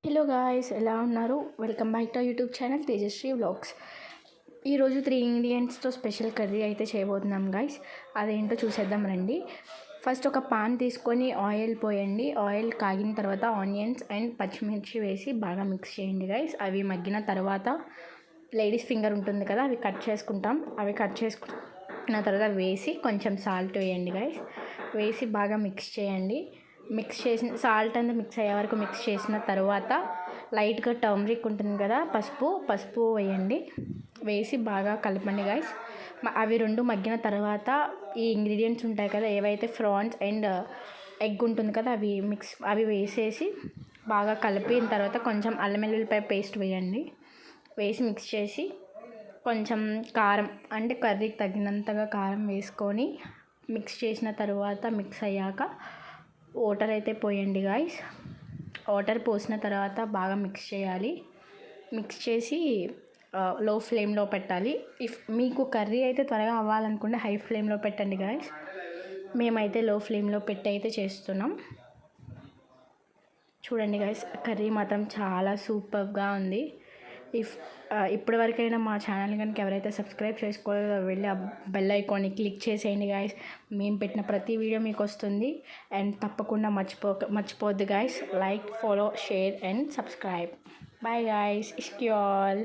Hello guys, ఎలా ఉన్నారు? Welcome back to YouTube channel Tejasri vlogs. ఈరోజు 3 ఇంగ్రీడియంట్స్తో స్పెషల్ కర్రీ అయితే చేయబోతున్నాం గాయ్స్. అదేంటో చూసేద్దాం రండి. ఫస్ట్ ఒక పాన్ తీసుకొని ఆయిల్ పోయండి. ఆయిల్ కాగిన తర్వాత ఆనియన్స్ అండ్ పచ్చిమిర్చి వేసి బాగా మిక్స్ చేయండి గాయ్స్. అవి మగ్గిన తర్వాత లేడీస్ ఫింగర్ ఉంటుంది కదా, అవి కట్ చేసుకుంటాం. అవి కట్ చేసుకున్న తర్వాత వేసి కొంచెం సాల్ట్ వేయండి గాయ్స్. వేసి బాగా మిక్స్ చేయండి. మిక్స్ చేసిన సాల్ట్ అంతా మిక్స్ అయ్యే వరకు మిక్స్ చేసిన తర్వాత లైట్గా టర్మరిక్ ఉంటుంది కదా, పసుపు వేయండి. వేసి బాగా కలపండి గాయస్. అవి రెండు మగ్గిన తర్వాత ఈ ఇంగ్రీడియంట్స్ ఉంటాయి కదా, ఏవైతే ఫ్రాన్స్ అండ్ ఎగ్ ఉంటుంది కదా, అవి వేసేసి బాగా కలిపిన తర్వాత కొంచెం అల్లం వెల్లుల్లిపాయ పేస్ట్ వేయండి. వేసి మిక్స్ చేసి కొంచెం కారం అంటే కర్రీకి తగినంతగా కారం వేసుకొని మిక్స్ చేసిన తర్వాత మిక్స్ అయ్యాక వాటర్ అయితే పోయండి గాయ్స్. వాటర్ పోసిన తర్వాత బాగా మిక్స్ చేయాలి. మిక్స్ చేసి లో ఫ్లేమ్లో పెట్టాలి. ఇఫ్ మీకు కర్రీ అయితే త్వరగా అవ్వాలనుకుంటే హై ఫ్లేమ్లో పెట్టండి గాయ్స్. మేమైతే లో ఫ్లేమ్లో పెట్టి అయితే చేస్తున్నాం. చూడండి గాయ్స్, కర్రీ మాత్రం చాలా సూపర్గా ఉంది. ఇప్పటి వరకైనా మా ఛానల్ కనుక ఎవరైతే సబ్స్క్రైబ్ చేసుకోలేదో వెళ్ళి ఆ బెల్ ఐకాన్ని క్లిక్ చేసేయండి గాయస్. మేము పెట్టిన ప్రతి వీడియో మీకు వస్తుంది. అండ్ తప్పకుండా మర్చిపోద్దు guys. Like, follow, share and subscribe. Bye guys, ఇష్క్ యూ ఆల్.